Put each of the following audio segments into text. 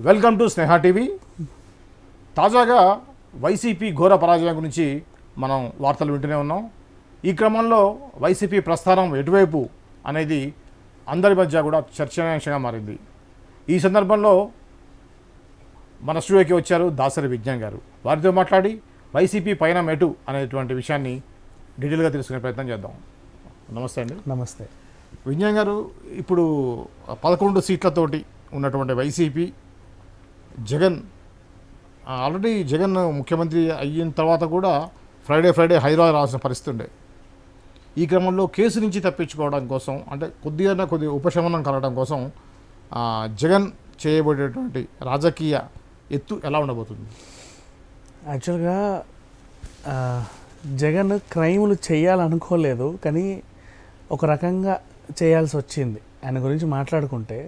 Welcome to Sneha TV. తాజాగా YCP ఘోర పరాజయం గురించి మనం వార్తలు వింటూనే ఉన్నాం. ఈ క్రమంలో వైసీపీ ప్రస్థానం ఎటువైపు అనేది అందరి మధ్య కూడా చర్చనీయాంశంగా మారింది. ఈ సందర్భంలో మన స్టూడియోకి వచ్చారు దాసరి విజ్ఞాన్ గారు. వారితో మాట్లాడి వైసీపీ పైన మెటు అనేటువంటి విషయాన్ని డీటెయిల్గా తెలుసుకునే ప్రయత్నం చేద్దాం. నమస్తే అండి. నమస్తే విజ్ఞాన్ గారు. ఇప్పుడు 11 సీట్లతోటి ఉన్నటువంటి వైసీపీ జగన్ ఆల్రెడీ జగన్ ముఖ్యమంత్రి అయిన తర్వాత కూడా ఫ్రైడే హైదరాబాద్ రావాల్సిన పరిస్థితి ఉండే. ఈ క్రమంలో కేసు నుంచి తప్పించుకోవడం కోసం, అంటే కొద్ది ఉపశమనం కలగడం కోసం జగన్ చేయబడేటువంటి రాజకీయ ఎత్తు ఎలా ఉండబోతుంది? యాక్చువల్గా జగన్ క్రైములు చేయాలనుకోలేదు, కానీ ఒక రకంగా చేయాల్సి వచ్చింది. ఆయన గురించి మాట్లాడుకుంటే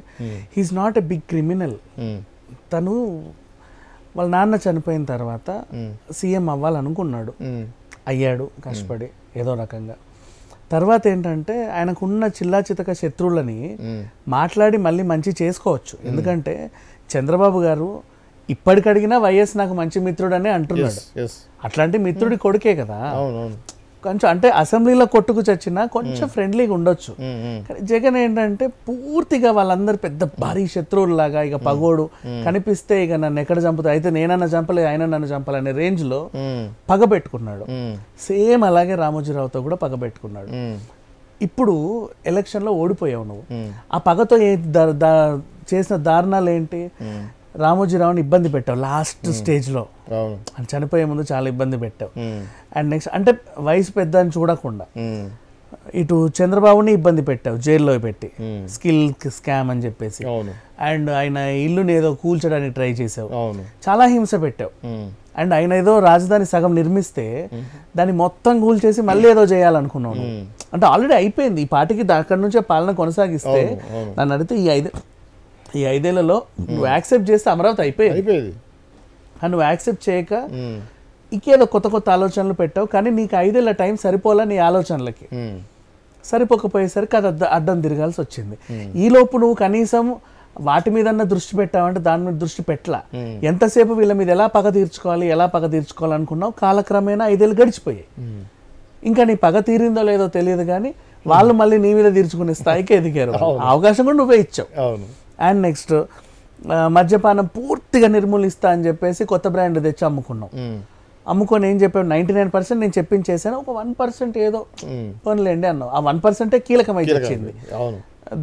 he is not a big criminal. తను వాళ్ళ నాన్న చనిపోయిన తర్వాత సీఎం అవ్వాలనుకున్నాడు, అయ్యాడు కష్టపడి ఏదో రకంగా. తర్వాత ఏంటంటే ఆయనకున్న చిల్లా చితక శత్రువులని మాట్లాడి మళ్ళీ మంచి చేసుకోవచ్చు. ఎందుకంటే చంద్రబాబు గారు ఇప్పటికడిగినా వైఎస్ నాకు మంచి మిత్రుడనే అంటున్నాడు. అట్లాంటి మిత్రుడి కొడుకే కదా. కొంచెం అంటే అసెంబ్లీలో కొట్టుకు చచ్చినా కొంచెం ఫ్రెండ్లీగా ఉండొచ్చు. కానీ జగన్ ఏంటంటే పూర్తిగా వాళ్ళందరూ పెద్ద భారీ శత్రువులాగా, ఇక పగోడు కనిపిస్తే ఇక నన్ను ఎక్కడ చంపుతా, అయితే నేనన్నా చంపలే ఆయన నన్ను చంపాలనే రేంజ్ లో పగ పెట్టుకున్నాడు. సేమ్ అలాగే రామోజీరావుతో కూడా పగ పెట్టుకున్నాడు. ఇప్పుడు ఎలక్షన్ లో ఓడిపోయావు నువ్వు. ఆ పగతో చేసిన దారుణాలు ఏంటి? రామోజీరావుని ఇబ్బంది పెట్టావు లాస్ట్ స్టేజ్లో, చనిపోయే ముందు చాలా ఇబ్బంది పెట్టావు. అండ్ నెక్స్ట్ అంటే వయసు పెద్ద అని చూడకుండా ఇటు చంద్రబాబుని ఇబ్బంది పెట్టావు, జైల్లో పెట్టి స్కిల్ స్కామ్ అని చెప్పేసి. అండ్ ఆయన ఇల్లుని ఏదో కూల్చడానికి ట్రై చేసావు, చాలా హింస పెట్టావు. అండ్ ఆయన ఏదో రాజధాని సగం నిర్మిస్తే దాన్ని మొత్తం కూల్చేసి మళ్ళీ ఏదో చేయాలనుకున్నావు. అంటే ఆల్రెడీ అయిపోయింది. ఈ పార్టీకి అక్కడి నుంచే పాలన కొనసాగిస్తే నన్ను అడిగితే ఈ 5 ఏళ్లలో నువ్వు యాక్సెప్ట్ చేస్తే అమరావతి అయిపోయింది. నువ్వు యాక్సెప్ట్ చేయక ఇంకేదో కొత్త ఆలోచనలు పెట్టావు. కానీ నీకు 5 ఏళ్ల టైం సరిపోలా నీ ఆలోచనలకి. సరిపోకపోయేసరికి అది అడ్డం తిరగాల్సి వచ్చింది. ఈలోపు నువ్వు కనీసం వాటి మీద దృష్టి పెట్టావంటే దాని మీద దృష్టి పెట్టలా. ఎంతసేపు వీళ్ళ మీద ఎలా పగ తీర్చుకోవాలనుకున్నావు. కాలక్రమేణా 5 ఏళ్ళు గడిచిపోయాయి. ఇంకా నీ పగ తీరిందో లేదో తెలియదు, కానీ వాళ్ళు మళ్ళీ నీ మీద తీర్చుకునే స్థాయికి ఎదిగారు. అవకాశం కూడా నువ్వే ఇచ్చావు. అండ్ నెక్స్ట్ మద్యపానం పూర్తిగా నిర్మూలిస్తా అని చెప్పేసి కొత్త బ్రాండ్ తెచ్చి అమ్ముకొని ఏం చెప్పావు? 99% నేను చెప్పించేసాను, ఒక 1% ఏదో పనులేండి అన్నావు. ఆ 1% కీలకమైతే వచ్చింది.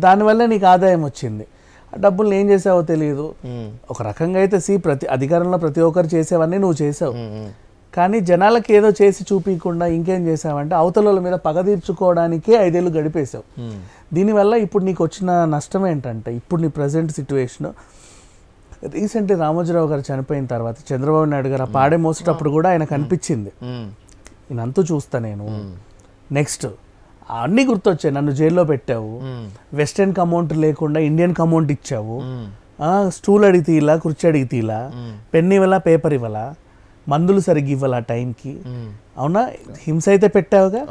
దానివల్ల నీకు ఆదాయం వచ్చింది. ఆ డబ్బులు ఏం చేసావో తెలియదు. ఒక రకంగా అయితే అధికారంలో ప్రతి ఒక్కరు చేసేవన్నీ నువ్వు చేసావు. కానీ జనాలకి ఏదో చేసి చూపించకుండా ఇంకేం చేసావంటే అవతల మీద పగ తీర్చుకోవడానికే 5 ఏళ్ళు గడిపేశావు. దీనివల్ల ఇప్పుడు నీకు వచ్చిన నష్టం ఏంటంటే, ఇప్పుడు నీ ప్రజెంట్ సిచ్యువేషన్, రీసెంట్లీ రామోజీరావు గారు చనిపోయిన తర్వాత చంద్రబాబు నాయుడు గారు ఆ పాడే మోసేటప్పుడు కూడా ఆయన కనిపించింది, నేనంతా చూస్తా నేను. నెక్స్ట్ అన్నీ గుర్తొచ్చాయి. నన్ను జైల్లో పెట్టావు, వెస్టర్న్ కమౌంట్ లేకుండా ఇండియన్ కమౌంట్ ఇచ్చావు, స్టూల్ అడిగి తీలా, కుర్చీ అడిగి తీలా, పెన్ ఇవ్వాలా, పేపర్ ఇవ్వాలా, మందులు సరిగ్గా ఇవ్వాలా టైంకి, అవునా? హింస అయితే పెట్టావుగా,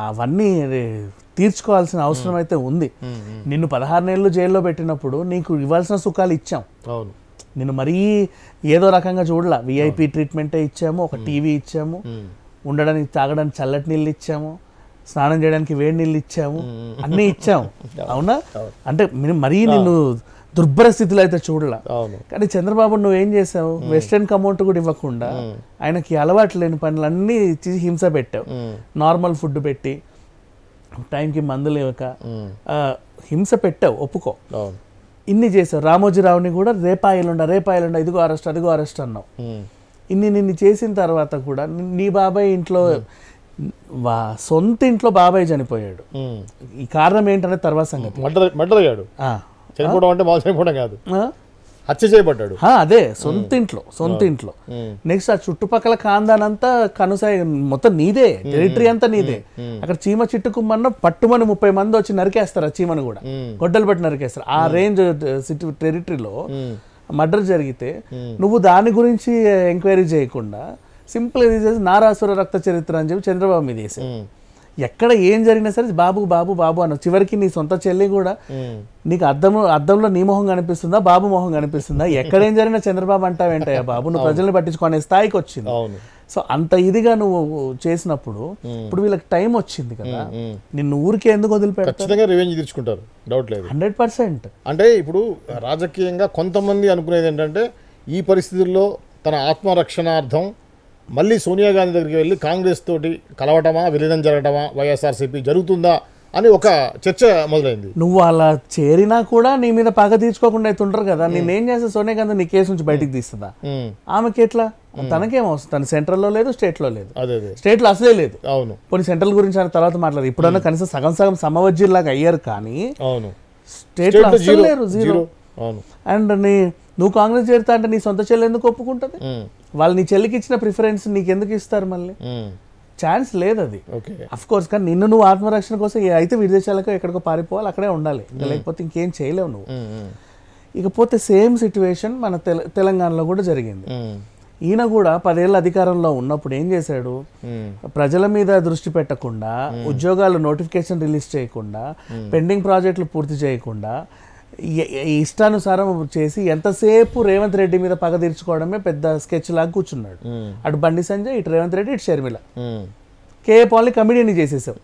అవన్నీ తీర్చుకోవాల్సిన అవసరం అయితే ఉంది. నిన్ను 16 నెలలు జైల్లో పెట్టినప్పుడు నీకు ఇవ్వాల్సిన సుఖాలు ఇచ్చాం. నిన్ను మరీ ఏదో రకంగా చూడలా. విఐపి ట్రీట్మెంటే ఇచ్చాము, ఒక టీవీ ఇచ్చాము, ఉండడానికి తాగడానికి చల్లటి నీళ్ళు ఇచ్చాము, స్నానం చేయడానికి వేడి నీళ్ళు ఇచ్చాము, అన్నీ ఇచ్చాము, అవునా? అంటే మరీ నిన్ను దుర్భర స్థితిలో అయితే చూడలా. కానీ చంద్రబాబు నువ్వేం చేసావు? వెస్టర్న్ కమౌంట్ కూడా ఇవ్వకుండా ఆయనకి అలవాటు లేని పనులన్నీ ఇచ్చి హింస పెట్టావు. నార్మల్ ఫుడ్ పెట్టి టైంకి మందులు ఇవ్వక హింస పెట్టావు, ఒప్పుకో. ఇన్ని చేసావు. రామోజీరావుని కూడా రేపాయలుండ ఇదిగో అరెస్ట్ అన్నావు. నిన్ను చేసిన తర్వాత కూడా నీ బాబాయ్ ఇంట్లో, సొంత ఇంట్లో బాబాయ్ చనిపోయాడు. ఈ కారణం ఏంటనే తర్వాత సంగతి. చనిపోవడం అంటే మామూలు చనిపోవడం కాదు, హత్య చేయబడ్డాడు. అదే సొంత ఇంట్లో. నెక్స్ట్ ఆ చుట్టుపక్కల కాందానంతా కనుసాయి మొత్తం నీదే, టెరిటరీ అంతా నీదే. అక్కడ చీమ చిట్టుకుమ్మన్న పట్టుమని 30 మంది వచ్చి నరికేస్తారు. ఆ చీమను కూడా గొడ్డలు పట్టి నరికేస్తారు. ఆ రేంజ్ టెరిటరీలో మర్డర్ జరిగితే నువ్వు దాని గురించి ఎంక్వైరీ చేయకుండా సింపుల్ నారాసుర రక్త చరిత్ర అని చెప్పి చంద్రబాబు మీద వేసావు. ఎక్కడ ఏం జరిగినా సరే బాబు బాబు బాబు అన్న. చివరికి నీ సొంత చెల్లి కూడా నీకు అద్దంలో నీ మొహం కనిపిస్తుందా బాబు మొహం కనిపిస్తుందా, ఎక్కడేం జరిగినా చంద్రబాబు అంటావేంటయ్యా బాబు, నువ్వు ప్రజల్ని పట్టించుకునే స్థాయికి వచ్చింది. సో అంత ఇదిగా నువ్వు చేసినప్పుడు ఇప్పుడు వీళ్ళకి టైం వచ్చింది కదా, నిన్ను ఊరికే ఎందుకు వదిలిపెడతారు? రివెంజ్ తీర్చుకుంటారు, డౌట్ లేదు. 100%. అంటే ఇప్పుడు రాజకీయంగా కొంతమంది అనుకునేది ఏంటంటే ఈ పరిస్థితుల్లో తన ఆత్మరక్షణార్థం మళ్ళీ సోనియా గాంధీ దగ్గరికి వెళ్ళి కాంగ్రెస్ తోటి కలవటమా, విలీనం జరగటమా, వైఎస్ఆర్సీపీ జరుగుతుందా అని ఒక చర్చ మొదలైంది. నువ్వు అలా చేరినా కూడా నీ మీద పగ తీర్చుకోకుండా అయితే ఉంటారు కదా. నేనేం చేస్తా, సోనియా గాంధీ నీ కేసు నుంచి బయటికి తీస్తుందా? ఆమెకి ఎట్లా? తనకేం అవసరం, తన సెంట్రల్లో లేదు, స్టేట్లో లేదు. స్టేట్లో అసలే లేదు. అవును, కొన్ని సెంట్రల్ గురించి ఆయన తర్వాత మాట్లాడదు. ఇప్పుడన్నా కనీసం సగం సగం సమవజ్జీలాగా అయ్యారు, కానీ స్టేట్లో అసలు లేరు, జీరో. అండ్ నువ్వు కాంగ్రెస్ చేరుతా అంటే నీ సొంత చెల్లి ఎందుకు ఒప్పుకుంటుంది? వాళ్ళు నీ చెల్లికి ఇచ్చిన ప్రిఫరెన్స్ నీకు ఎందుకు ఇస్తారు? మళ్ళీ ఛాన్స్ లేదు అది. అఫ్ కోర్స్, కానీ నిన్ను నువ్వు ఆత్మరక్షణ కోసం అయితే విదేశాలకు ఎక్కడికో పారిపోవాలి, అక్కడే ఉండాలి, లేకపోతే ఇంకేం చేయలేవు నువ్వు. ఇకపోతే సేమ్ సిచ్యువేషన్ మన తెలంగాణలో కూడా జరిగింది. ఈయన కూడా 10 ఏళ్ళ అధికారంలో ఉన్నప్పుడు ఏం చేశాడు, ప్రజల మీద దృష్టి పెట్టకుండా, ఉద్యోగాలు నోటిఫికేషన్ రిలీజ్ చేయకుండా, పెండింగ్ ప్రాజెక్టులు పూర్తి చేయకుండా, ఇష్టానుసారం చేసి ఎంతసేపు రేవంత్ రెడ్డి మీద పగ తీర్చుకోవడమే పెద్ద స్కెచ్ లాగా కూర్చున్నాడు. అటు బండి సంజయ్, ఇటు రేవంత్ రెడ్డి, ఇటు షర్మిల. కేఏ పాల్ని కమిడీని చేసేసావు,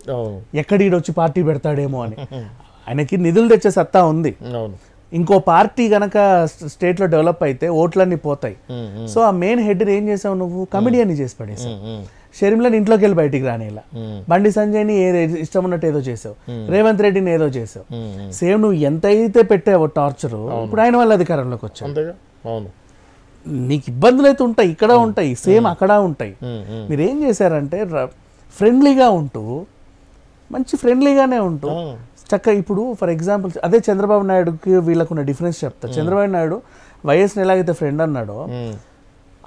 ఎక్కడ ఈడొచ్చి పార్టీ పెడతాడేమో అని. ఆయనకి నిధులు తెచ్చే సత్తా ఉంది. ఇంకో పార్టీ గనక స్టేట్లో డెవలప్ అయితే ఓట్లన్నీ పోతాయి. సో ఆ మెయిన్ హెడ్ ఏం చేసావు నువ్వు? కమిడియన్ని చేసి పడేసావు. షర్మిలని ఇంట్లోకి వెళ్ళి బయటికి రానిలా, బండి సంజయ్ని ఇష్టం ఉన్నట్టు ఏదో చేసావు, రేవంత్ రెడ్డిని ఏదో చేసావు. సేమ్ నువ్వు ఎంత అయితే పెట్టావో టార్చరు, ఇప్పుడు ఆయన వాళ్ళ అధికారంలోకి వచ్చావు. నీకు ఇబ్బందులు అయితే ఉంటాయి, ఇక్కడ ఉంటాయి, సేమ్ అక్కడ ఉంటాయి. మీరేం చేశారంటే ఫ్రెండ్లీగా ఉంటూ, మంచి ఫ్రెండ్లీగానే ఉంటూ చక్కగా, ఇప్పుడు ఫర్ ఎగ్జాంపుల్ అదే చంద్రబాబు నాయుడుకి వీళ్ళకున్న డిఫరెన్స్ చెప్తా. చంద్రబాబు నాయుడు వైఎస్ని ఎలాగైతే ఫ్రెండ్ అన్నాడో,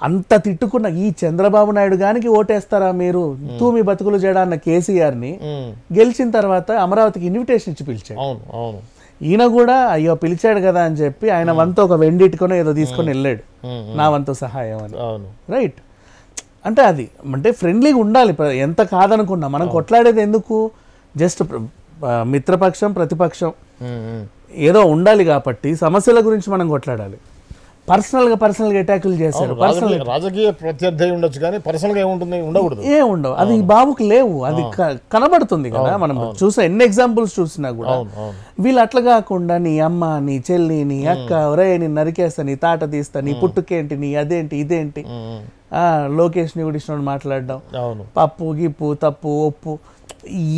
అంత తిట్టుకున్న ఈ చంద్రబాబు నాయుడు గానికి ఓటేస్తారా మీరు, మీ బతుకులు చేయడా అన్న కేసీఆర్ని గెలిచిన తర్వాత అమరావతికి ఇన్విటేషన్ ఇచ్చి పిలిచాడు. ఈయన కూడా అయ్యో పిలిచాడు కదా అని చెప్పి ఆయన వంతు ఒక వెండిటికొని ఏదో తీసుకొని వెళ్ళాడు, నా వంతు సహాయం అని. రైట్, అంటే అది అంటే ఫ్రెండ్లీగా ఉండాలి. ఎంత కాదనుకున్నా మనం కొట్లాడేది ఎందుకు? జస్ట్ మిత్రపక్షం ప్రతిపక్షం ఏదో ఉండాలి కాబట్టి సమస్యల గురించి మనం కొట్లాడాలి. పర్సనల్గా అటాకులు చేశారు. రాజకీయ ప్రత్యర్థి ఉండొచ్చు కానీ పర్సనల్గా ఏముంటుంది? ఉండకూడదు, ఉండవు. అది ఈ బాబుకి లేవు, అది కనబడుతుంది కదా. మనం చూసా ఎన్ని ఎగ్జాంపుల్స్ చూసినా కూడా వీళ్ళు అట్లా కాకుండా నీ అమ్మ, నీ చెల్లి, నీ అక్క, ఒరే నేను నరికేస్తా, నీ తాట తీస్తా, నీ పుట్టుకేంటి, నీ అదేంటి ఇదేంటి, లోకేష్ని కూడా ఇష్టం మాట్లాడడం, పప్పు గిప్పు తప్పు ఒప్పు,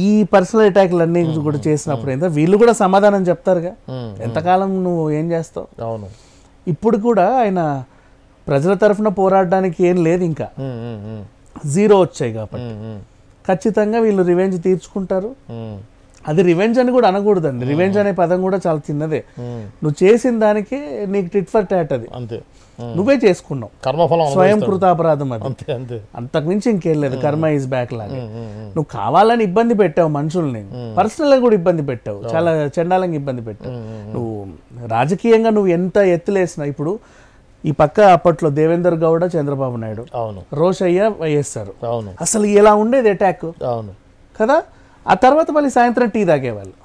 ఈ పర్సనల్ అటాక్లు అన్ని కూడా చేసినప్పుడు ఏంటో వీళ్ళు కూడా సమాధానం చెప్తారుగా. ఎంతకాలం నువ్వు ఏం చేస్తావు? ఇప్పుడు కూడా ఆయన ప్రజల తరఫున పోరాడడానికి ఏం లేదు, ఇంకా జీరో వచ్చాయి కాబట్టి ఖచ్చితంగా వీళ్ళు రివెంజ్ తీర్చుకుంటారు. అది రివెంజ్ అని కూడా అనకూడదండి, రివెంజ్ అనే పదం కూడా చాలా చిన్నదే. నువ్వు చేసిన దానికి నీకు టిట్ ఫర్ టాట్, అది అంతే, నువ్వే చేసుకున్నావు, కర్మఫలం, స్వయం కృతాపరాధం అది, అంతకుమించి ఇంకేం లేదు. కర్మ ఈజ్ బ్యాక్ లాగా నువ్వు కావాలని ఇబ్బంది పెట్టావు మనుషుల్ని, పర్సనల్గా కూడా ఇబ్బంది పెట్టావు, చాలా చండాలంగా ఇబ్బంది పెట్టావు. నువ్వు రాజకీయంగా నువ్వు ఎంత ఎత్తులేసినా, ఇప్పుడు ఈ పక్క అప్పట్లో దేవేందర్ గౌడ, చంద్రబాబు నాయుడు, రోషయ్య, వైఎస్ఆర్, అసలు ఎలా ఉండేది అటాక్ కదా. ఆ తర్వాత మళ్ళీ సాయంత్రం టీ తాగేవాళ్ళు,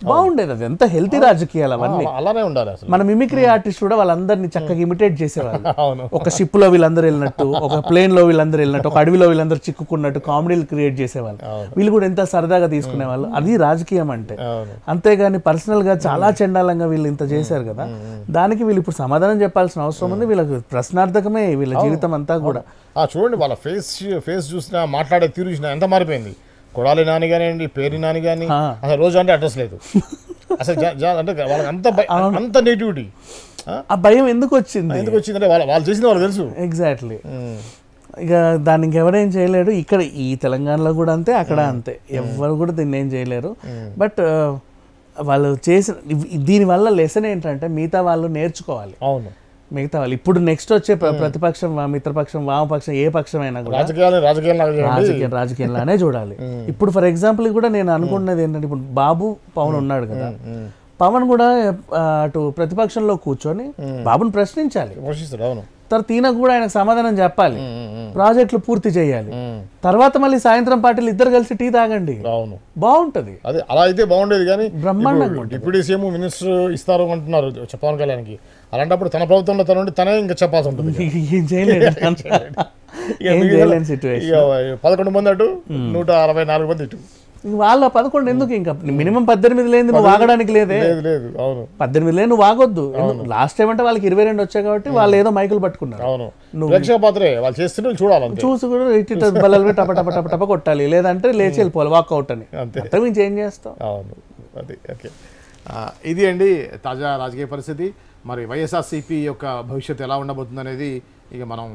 బాగుండేది. అది ఎంత హెల్తీ రాజకీయాలు అవన్నీ, అలానే ఉండాలి. మన మిమిక్రీ ఆర్టిస్ట్ కూడా వాళ్ళందరినీ చక్కగా ఇమిటేట్ చేసేవాళ్ళు. ఒక షిప్ లో వీళ్ళందరూ వెళ్ళినట్టు, ఒక ప్లేన్ లో వీళ్ళందరూ వెళ్ళినట్టు, ఒక అడవిలో వీళ్ళందరూ చిక్కుకున్నట్టు కామెడీలు క్రియేట్ చేసేవాళ్ళు. వీళ్ళు కూడా ఎంత సరదాగా తీసుకునేవాళ్ళు. అది రాజకీయం అంటే. అంతేగాని పర్సనల్ గా చాలా చండాలంగా వీళ్ళు ఇంత చేశారు కదా, దానికి వీళ్ళు ఇప్పుడు సమాధానం చెప్పాల్సిన అవసరం ఉంది. వీళ్ళకి ప్రశ్నార్థకమే వీళ్ళ జీవితం అంతా కూడా. చూడండి, వాళ్ళ ఫేస్ చూసినా, మాట్లాడే తీరు చూసినా ఎంత మారిపోయింది. కొడాలి నాని కానివ్వండి, పేరు నాని కానీ, అసలు రోజు అంటే అడ్రస్ లేదు అసలు. అంటే వాళ్ళకి అంత నెగిటివిటీ, ఆ భయం ఎందుకు వచ్చింది అంటే వాళ్ళు చేసింది వాళ్ళు తెలుసు. ఎగ్జాక్ట్లీ. ఇక దాన్ని ఇంకెవరేం చేయలేడు. ఇక్కడ ఈ తెలంగాణలో కూడా అంతే, అక్కడ అంతే, ఎవరు కూడా దీన్ని ఏం చేయలేరు. బట్ వాళ్ళు చేసిన దీనివల్ల లెసన్ ఏంటంటే మిగతా వాళ్ళు నేర్చుకోవాలి. అవును, మిగతా వాళ్ళు ఇప్పుడు నెక్స్ట్ వచ్చే ప్రతిపక్షం, మిత్రపక్షం, వామపక్షం, ఏ పక్షమైనా కూడా రాజకీయంలానే చూడాలి. ఇప్పుడు ఫర్ ఎగ్జాంపుల్ కూడా నేను అనుకున్నది ఏంటంటే, ఇప్పుడు బాబు పవన్ ఉన్నాడు కదా, పవన్ కూడా అటు ప్రతిపక్షంలో కూర్చొని బాబుని ప్రశ్నించాలి. తర్వాత ఈయన కూడా ఆయనకు సమాధానం చెప్పాలి, ప్రాజెక్టులు పూర్తి చేయాలి, తర్వాత మళ్ళీ సాయంత్రం పార్టీలు ఇద్దరు కలిసి టీ తాగండి, అవును బాగుంటది. అదే అలా అయితే బాగుండేది. కానీ బ్రహ్మాండంగా ఉంటుంది. డిప్యూటీ సీఎం మినిస్టర్ ఇస్తారు అంటున్నారు పవన్ కళ్యాణ్కి. అలాంటప్పుడు తన ప్రభుత్వంలో తనే ఇంకా చెప్పాల్సి ఉంటుంది. ఏం చేయలేదు, ఏం చేయలేని సిచ్యువేషన్. 11 మంది అటు 164 మంది ఇటు. వాళ్ళ 11 ఎందుకు, ఇంకా మినిమం 18 లేని నువ్వు వాగడానికి లేదే. లేదు అవును 18 లేని నువ్వు వాగొద్దు. లాస్ట్ టైం అంటే వాళ్ళకి 22 వచ్చాయి కాబట్టి వాళ్ళు ఏదో మైకులు పట్టుకున్నారు. అవును ప్రేక్షక పాత్రే వాళ్ళు చేస్తుంటే చూడాలి, చూసి కూడా ఇటు బల్లలు టప టప టప టప కొట్టాలి, లేదంటే లేచి వెళ్ళిపోవాలి వాక్అవుట్ అని. అంతే మించి ఏం చేస్తాం. అవును అది ఓకే. ఇది అండి తాజా రాజకీయ పరిస్థితి. మరి వైఎస్ఆర్సీపీ యొక్క భవిష్యత్తు ఎలా ఉండబోతుంది అనేది ఇక మనం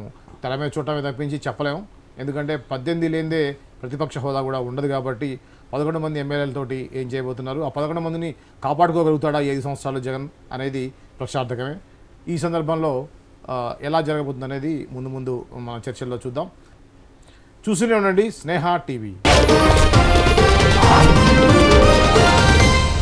తెర మీద చూడటమే తప్పించి చెప్పలేము. ఎందుకంటే 18 లేనిదే ప్రతిపక్ష హోదా కూడా ఉండదు కాబట్టి 11 మంది ఎమ్మెల్యేలతోటి ఏం చేయబోతున్నారు, ఆ 11 మందిని కాపాడుకోగలుగుతాడా 5 సంవత్సరాలు జగన్ అనేది ప్రశ్నార్థకమే. ఈ సందర్భంలో ఎలా జరగబోతుంది అనేది ముందు మన చర్చల్లో చూద్దాం. చూస్తూనే ఉండండి స్నేహ టీవీ.